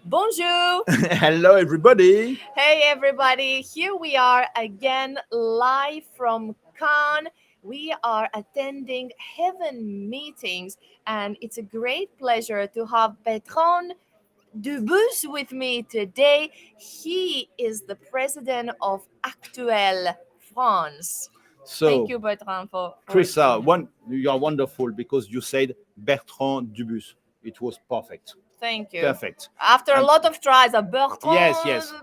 Bonjour! Hello, everybody. Hey everybody, here we are again live from Cannes. We are attending Heaven meetings, and it's a great pleasure to have Bertrand Dubus with me today. He is the president of Aktuel France. Thank So, you, Bertrand, for Chrisa, joining. you are wonderful because you said Bertrand Dubus. It was perfect. Thank you. Perfect. After a And lot of tries, a yes, Bertrand. yes.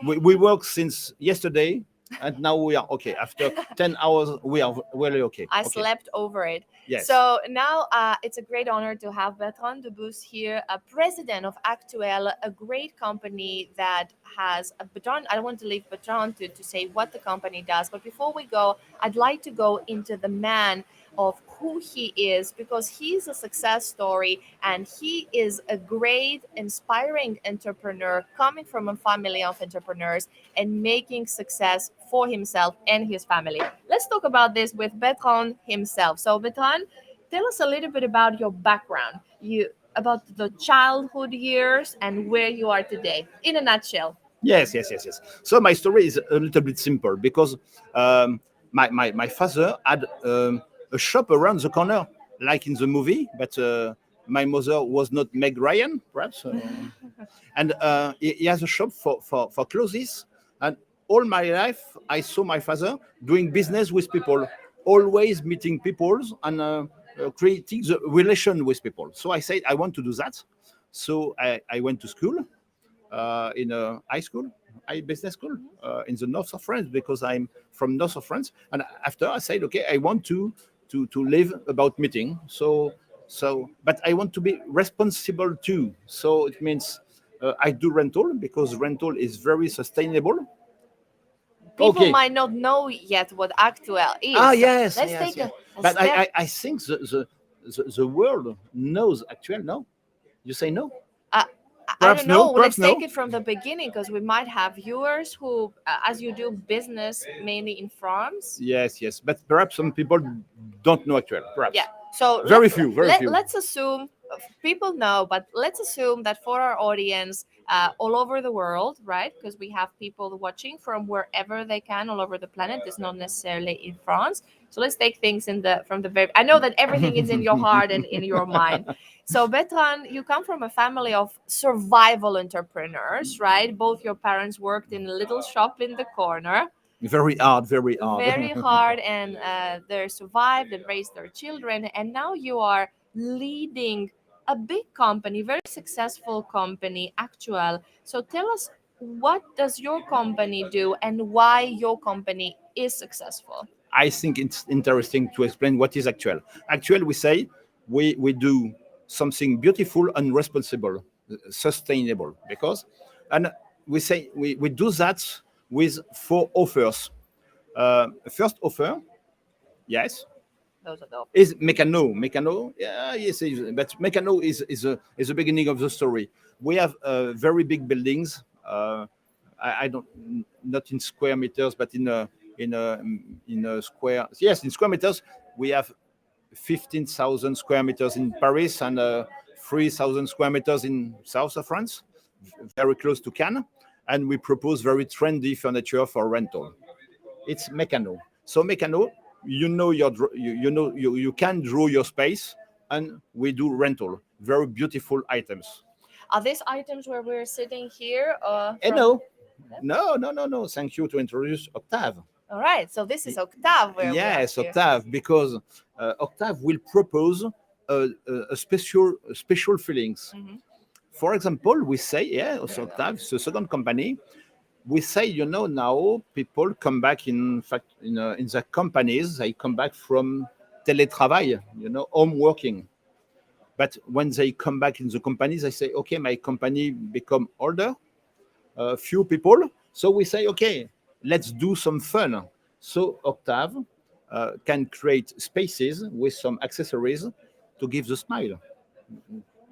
We work since yesterday and now we are okay. After 10 hours, we are really okay. I Okay. slept over it. Yes. So now it's a great honor to have Bertrand Debus here, a president of Aktuel, a great company that has a Bertrand. I don't want to leave Bertrand to say what the company does, but before we go, I'd like to go into the man of who he is because he's a success story and he is a great, inspiring entrepreneur coming from a family of entrepreneurs and making success for himself and his family. Let's talk about this with Bertrand himself. So, Bertrand, tell us a little bit about your background, you about the childhood years and where you are today, in a nutshell. Yes, yes, yes, yes. So my story is a little bit simple because my father had a shop around the corner, like in the movie, but my mother was not Meg Ryan, perhaps. And he has a shop for clothes. And all my life, I saw my father doing business with people, always meeting people and creating the relation with people. So I said, I want to do that. So I went to school in a high school, high business school in the north of France because I'm from north of France. And after I said, okay, I want to live about meeting. But I want to be responsible too. So it means I do rental because rental is very sustainable. People Okay. might not know yet what Actuel Ah, is. yes, Let's yes, take yes. a But step. I think the world knows actual. No, you say no. Uh, I Perhaps don't no. know. Perhaps Let's take no. it from the beginning because we might have viewers who, as you do business mainly in France. Yes, yes. But perhaps some people don't know actual. Yeah. Perhaps. So Very few, very few. let's assume people know, but let's assume that for our audience all over the world, right? Because we have people watching from wherever they can, all over the planet. It's not necessarily in France. So let's take things in the from the very. I know that everything is in your heart and in your mind. So Bertrand, you come from a family of survival entrepreneurs, right? Both your parents worked in a little shop in the corner, Very hard, very hard. very hard, and they survived and raised their children, and now you are leading a big company, very successful company, Actual. So tell us, what does your company do and why your company is successful? I think it's interesting to explain what is actual. Actual, we say we do something beautiful and responsible, sustainable, because, and we say we do that with four offers. First offer, yes, Those are the is Meccano. Meccano, yeah, yes, but Meccano is the beginning of the story. We have very big buildings. I don't, not in square meters, but in a square. Yes, in square meters, we have 15,000 square meters in Paris and 3,000 square meters in south of France, very close to Cannes, and we propose very trendy furniture for rental. It's Meccano. So Meccano, you can draw your space, and we do rental, very beautiful items. Are these items where we're sitting here And from? no, no, no, no, no. Thank you to introduce Octave. All right, so this is Octave where we are Yes, here. Octave, because Octave will propose a special feelings. Mhm. For example, we say, yeah, also Octave, the second company, we say, now people come back, in fact, in the companies, they come back from teletravail, home working. But when they come back in the companies, they say, okay, my company become older, few people. So we say, okay, let's do some fun. So Octave can create spaces with some accessories to give the smile.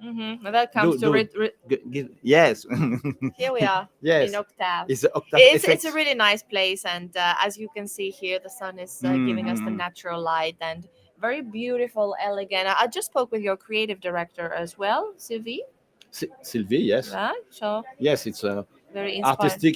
Mm-hmm. And that comes Do to do give, yes. here we are in Yes, Octave. it's the Octave It's a effect. really nice place, and as you can see here, the sun is giving us the Mm-hmm. natural light and very beautiful, elegant. I just spoke with your creative director as well, Sylvie. Sylvie, yes. Right? So Yes, it's a very inspired. artistic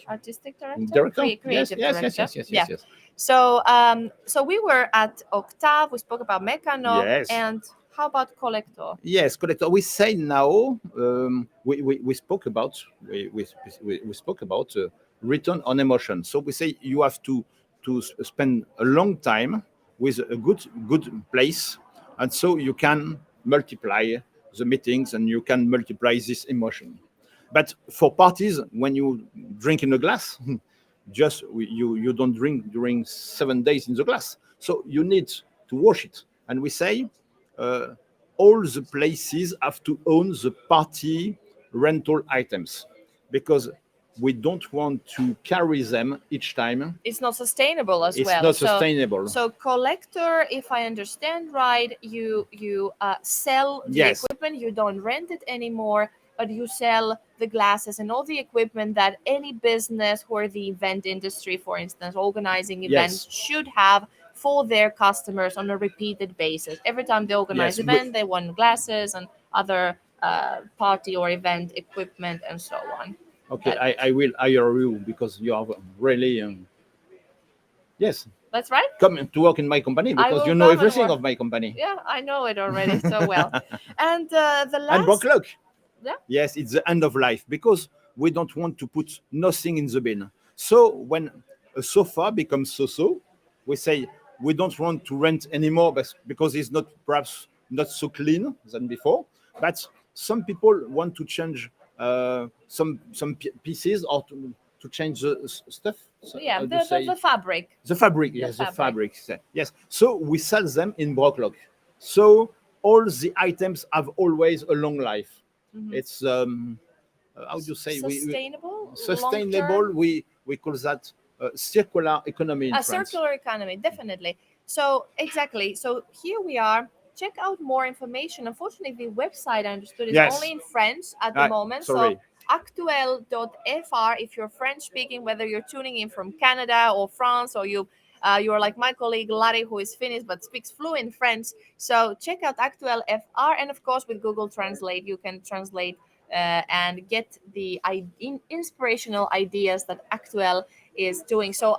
Artistic director, director. Yes, creative yes, yes, director. yes, yes, Yeah. yes, yes. So we were at Octave. We spoke about Mecano, Yes. and how about Collector? Yes, collector. We say now. We spoke about we spoke about return on emotion. So we say you have to spend a long time with a good place, and so you can multiply the meetings and you can multiply this emotion. But for parties, when you drink in a glass, just you don't drink during 7 days in the glass. So you need to wash it. And we say uh, all the places have to own the party rental items because we don't want to carry them each time. It's not sustainable as It's well. not So sustainable. so Collector, if I understand right, you sell the Yes, equipment. You don't rent it anymore, but you sell the glasses and all the equipment that any business or the event industry, for instance, organizing events yes, should have for their customers on a repeated basis. Every time they organize yes. event, they want glasses and other party or event equipment and so on. Okay, That I will hire you because you are really yes. that's right. Come to work in my company I because will you know come and everything work. of my company. Yeah, I know it already so well. And the And last, Brocklock. yeah, Yes, it's the end of life because we don't want to put nothing in the bin. So when a sofa becomes so, we say we don't want to rent anymore because it's not perhaps not so clean than before. But some people want to change some pieces or to change the stuff. So, yeah, how do you say the fabric, the fabric? the Yes, the fabric. fabric. Yes. So we sell them in Brocklock. So all the items have always a long life. Hmm. It's how do you say we Sustainable, long sustainable. term, We call that circular economy in a France. circular economy, definitely. So exactly. So here we are. Check out more information. Unfortunately, the website I understood is only Yes. in French at the moment. So Sorry. actuel.fr if you're French speaking, whether you're tuning in from Canada or France or you're like my colleague Larry who is Finnish but speaks fluent French. So check out Aktuel FR, and of course with Google Translate you can translate and get the inspirational ideas that Aktuel is doing. So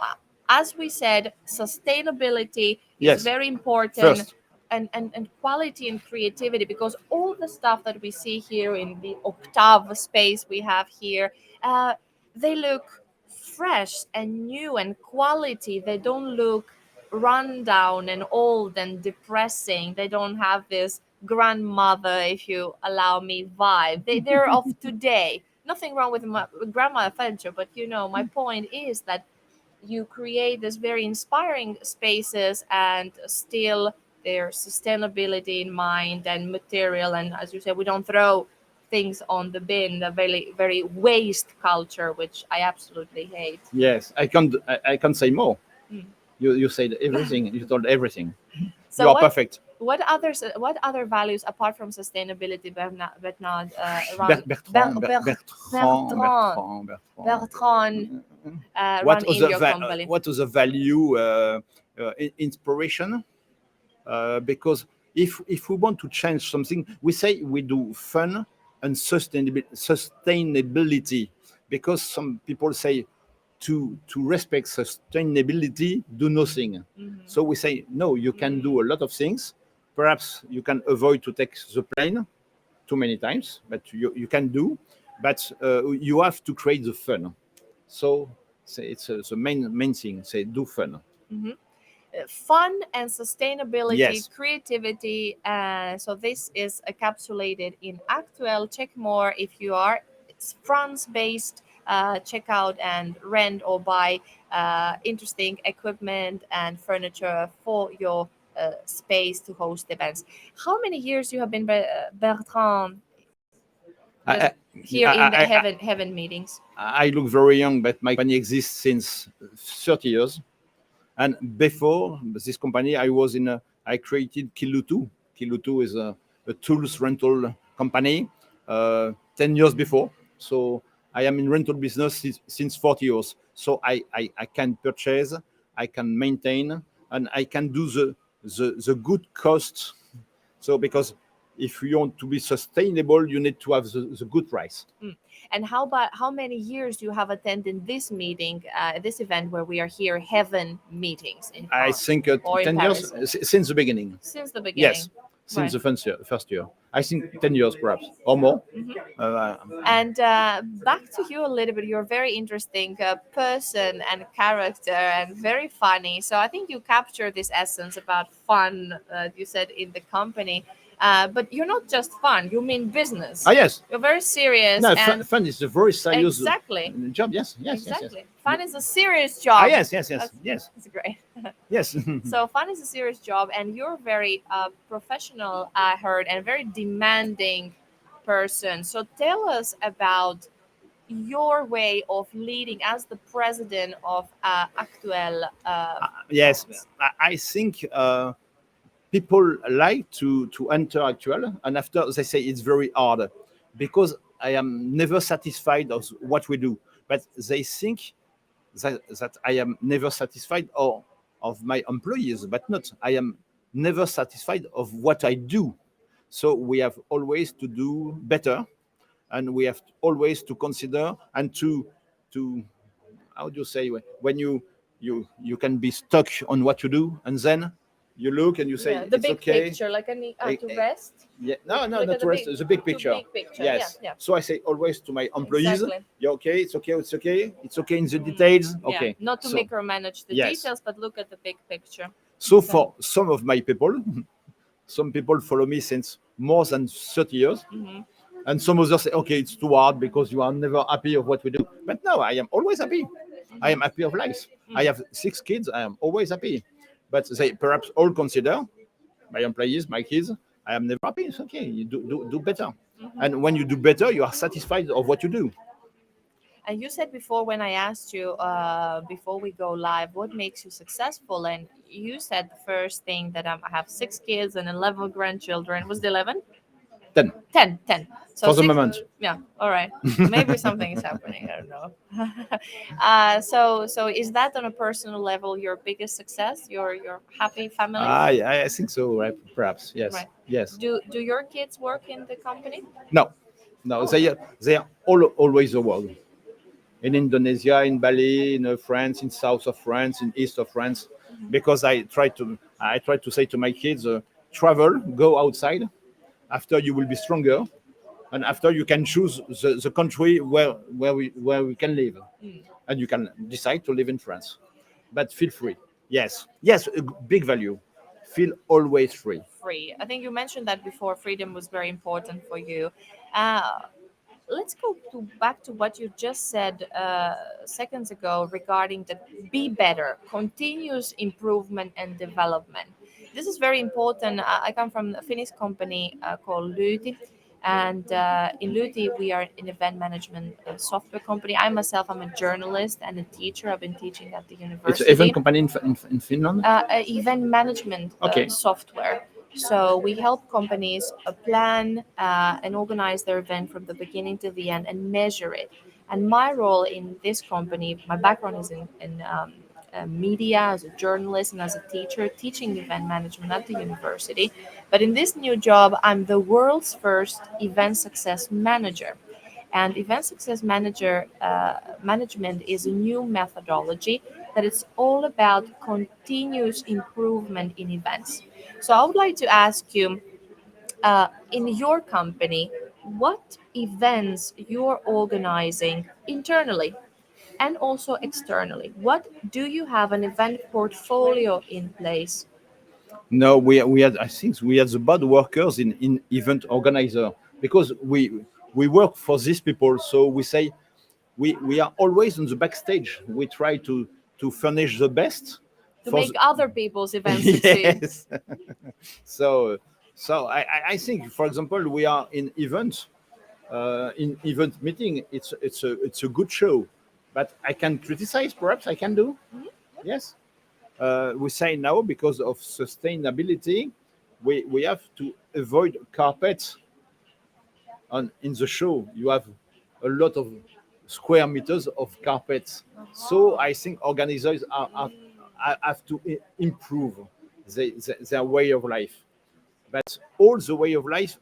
as we said, sustainability is Yes. very important, First. and quality and creativity, because all the stuff that we see here in the Octave space we have here, uh, they look fresh and new and quality. They don't look run down and old and depressing. They don't have this grandmother, if you allow me, vibe. They're of today. Nothing wrong with my grandma adventure, but my point is that you create this very inspiring spaces and still their sustainability in mind and material. And as you said, we don't throw things on the bin, the very very waste culture, which I absolutely hate. Yes. I can't say more. Mm. You said everything. You told everything. You So are perfect. what other values apart from sustainability, Bernard, Ber- run Bertrand, Ber- Bertrand, Bertrand Bertrand, Bertrand. Bertrand What run in other your company? what other value inspiration? Because if we want to change something, we say we do fun and sustainability. Because some people say to respect sustainability, do nothing. Hmm. So we say no, you can do a lot of things. Perhaps you can avoid to take the plane too many times, but you can do. But you have to create the fun. So say it's the main thing. Say do fun. Hmm. Fun and sustainability, Yes. creativity. So this is encapsulated in Actuel. Check more if you are. It's France-based. Check out and rent or buy interesting equipment and furniture for your space to host events. How many years you have been, Bertrand, just I, here I, in the I, I, heaven meetings? I look very young, but my company exists since 30 years. And before this company, I created Kilutu. Kilutu is a tools rental company 10 years before. So I am in rental business since 40 years. So I can purchase, I can maintain, and I can do the good cost. So because if you want to be sustainable, you need to have the good price. Mm. And how about how many years you have attended this meeting, this event where we are here, Heaven meetings in I France think or in 10 years Paris? since the beginning. Since the beginning. Yes, since Right. the first year. I think 10 years perhaps or more. Mhm. Uh, And back to you a little bit. You're a very interesting person and character and very funny. So I think you capture this essence about fun, you said, in the company. But you're not just fun, you mean business. yes. You're very serious No, and fun is a very serious exactly. job. Yes, yes, yes, yes. Exactly. Fun is a serious job. Yes, yes, yes, That's, yes, that's great. yes. So fun is a serious job, and you're very professional, I heard, and very demanding person. So tell us about your way of leading as the president of Aktuel Yes, Fonds. I think people like to enter actual, and after they say it's very hard because I am never satisfied of what we do, but they think that I am never satisfied or of my employees, but not. I am never satisfied of what I do. So we have always to do better, and we have always to consider and to how do you say when you can be stuck on what you do, and then you look and you say Yeah, the it's big okay. picture, like I need Eh, to eh, rest. yeah, no, no, Look not at the rest. big, The big too picture. big picture. Yeah, Yes. yeah, So I say always to my employees, exactly. yeah, okay, it's okay, it's okay, it's okay in the Mm, details. yeah, Okay. not to So micromanage the yes. details, but look at the big picture. So So, for some of my people, some people follow me since more than 30 years, mhm. and some others say, okay, it's too hard because you are never happy of what we do. But no, I am always happy. I am happy of life. I Mm. have 6 kids. I am always happy. But they perhaps all consider my employees, my kids. I am never happy. It's okay. You do better. And when you do better, you are satisfied of what you do. And you said before when I asked you before we go live, what makes you successful? And you said the first thing that I have 6 kids and 11 grandchildren. Was it 11? Then, 10, 10. So for the six. moment, Yeah. All right. Maybe something is happening. I don't know. So is that on a personal level your biggest success? Your happy family? I think so. Right? Perhaps yes, Right. yes. Do your kids work in the company? No, no. Oh no. They are all always the world. In Indonesia, in Bali, in France, in south of France, in east of France, because I try to say to my kids, travel, go outside. After you will be stronger, and after you can choose the country where we can live, Mm. and you can decide to live in France. But feel free. Yes, yes, a big value. Feel always free. Free. I think you mentioned that before. Freedom was very important for you. Uh, let's go back to what you just said seconds ago regarding the be better, continuous improvement and development. This is very important. I come from a Finnish company called Lyyti. And in Lyyti, we are an event management software company. I myself, I'm a journalist and a teacher. I've been teaching at the It's an event university. company in Finland. Event management Okay. software. So we help companies plan and organize their event from the beginning to the end and measure it. And my role in this company, my background is in media as a journalist and as a teacher, teaching event management at the university. But in this new job, I'm the world's first event success manager. And event success manager management is a new methodology that is all about continuous improvement in events. So I would like to ask you, in your company, what events you're organizing internally and also externally? What do you have an event portfolio in place? No, we had I think we had the bad workers in event organizer because we work for these people. So we say we are always on the backstage. We try to furnish the best To for make the, other people's events succeed. yes. So I think for example we are in event meeting. It's a good show, but I can criticize. Perhaps I can do. Mhm. Yes. We say now because of sustainability, we have to avoid carpets on in the show. You have a lot of square meters of carpets. So I think organizers have to improve their way of life. but all the way of life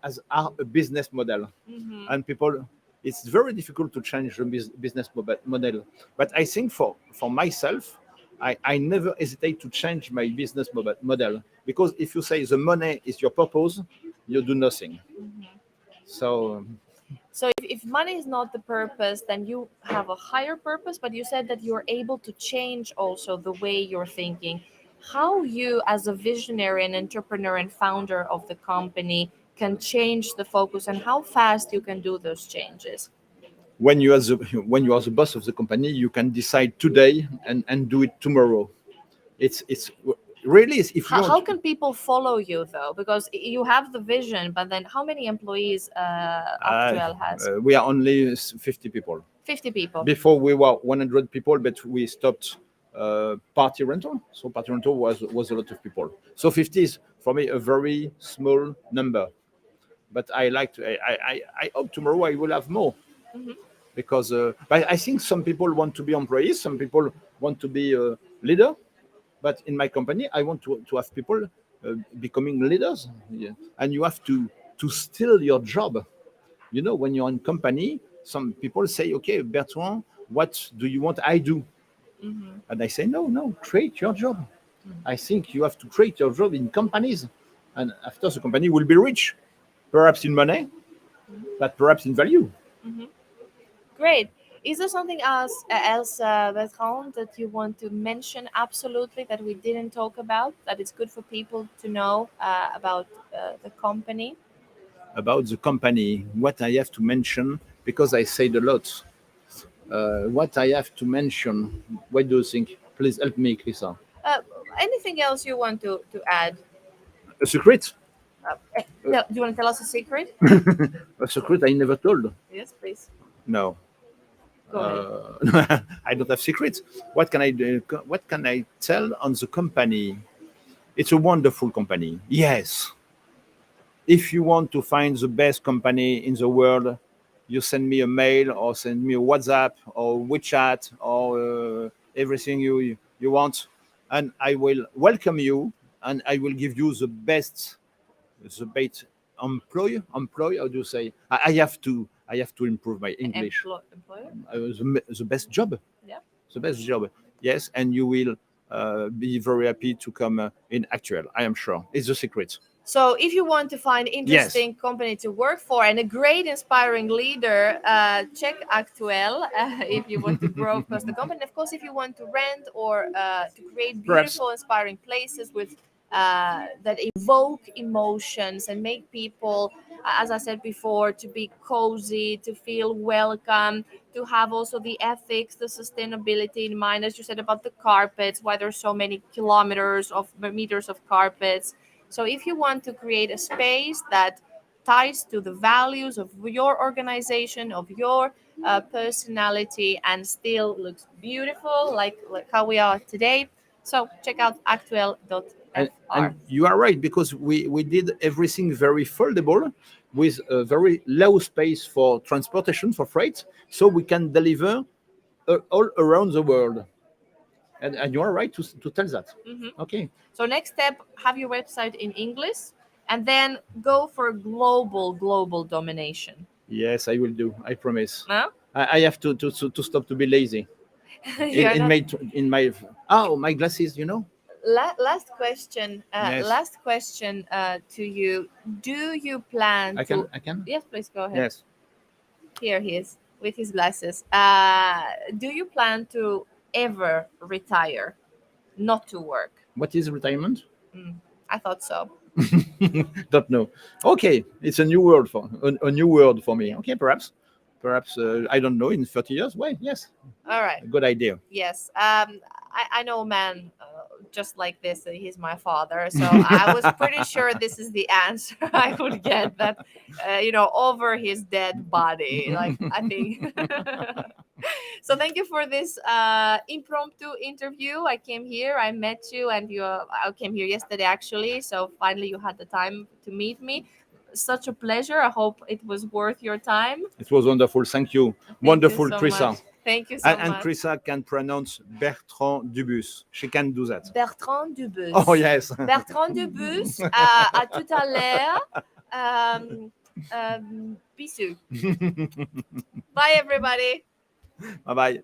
as are a business model, Hmm. and people. It's very difficult to change the business model. But I think for myself, I never hesitate to change my business model, because if you say the money is your purpose, you do nothing. So So if money is not the purpose, then you have a higher purpose, but you said that you're able to change also the way you're thinking. How you, as a visionary and entrepreneur and founder of the company, can change the focus and how fast you can do those changes. when you are the boss of the company, you can decide today and do it tomorrow. It's really, if you How want. can people follow you though? Because you have the vision, but then how many employees Uh, Actuel has? we are only 50 people. 50 people. Before we were 100 people, but we stopped party rental. So party rental was a lot of people. So 50 is for me a very small number. But I like to. I hope tomorrow I will have more, Hmm. because but I think some people want to be employees, some people want to be a leader. But in my company, I want to have people becoming leaders. Yeah. And you have to steal your job. You know, when you're in company, some people say, okay, Bertrand, what do you want I do? Hmm. And I say, no, no, create your job. I think you have to create your job in companies. And after, the company will be rich, perhaps in money, but perhaps in value. Hmm. Great. Is there something Bertrand, that you want to mention absolutely that we didn't talk about that is good for people to know about the company? About the company, what I have to mention, because I said a lot, what I have to mention, what do you think? Please help me, Chrisa. Uh, Anything else you want to add? A secret? Do you want to tell us a secret? A secret I never told. Yes, please. No. Go ahead. I don't have secrets. What can I do? What can I tell on the company? It's a wonderful company. Yes. If you want to find the best company in the world, you send me a mail or send me a WhatsApp or WeChat or everything you want, and I will welcome you, and I will give you the best employ. How do you say? I have to improve my English. Employer? The best job, Yeah. the best job. Yes, and you will be very happy to come in Actuel. I am sure. It's the secret. So, if you want to find Yes, interesting company to work for and a great, inspiring leader, check Aktuel. If you want to grow, of course, the company. Of course, if you want to rent or to create perhaps. beautiful, inspiring places with that evoke emotions and make people, as I said before, to be cozy, to feel welcome, to have also the ethics, the sustainability in mind, as you said about the carpets, why there's so many kilometers of meters of carpets. So if you want to create a space that ties to the values of your organization, of your personality, and still looks beautiful, like how we are today, so check out And actuel.fr. you are right, because we did everything very foldable, with a very low space for transportation, for freight, so we can deliver all around the world. And you are right to tell that. Mhm. Okay. So next step, have your website in English, and then go for global domination. Yes, I will do. I promise. No? I have to stop to be lazy. You're not. In my oh, my glasses. You know. Last question. Yes, Last question to you. Do you plan I can. to? I can. Yes, please go ahead. Yes. Here he is with his glasses. Do you plan to ever retire, not to work? What is retirement? Mm, I thought so. Don't know. Okay, it's a new word for a new word for me. Okay, perhaps I don't know, in 30 years. Why? Yes, All right. a good idea. Yes. I know a man just like this. He's my father. So I was pretty sure this is the answer I would get that, over his dead body. Like, I think. So thank you for this impromptu interview. I came here, I met you, and I came here yesterday actually. So finally, you had the time to meet me. Such a pleasure. I hope it was worth your time. It was wonderful. Thank you. Thank you Wonderful, so much. Chrisa. Thank you so And much. Chrisa can pronounce Bertrand Dubus. She can do that. Bertrand Dubus. Oh, yes. Bertrand Dubus, à tout à l'heure. Bisous. Bye, everybody. Bye bye.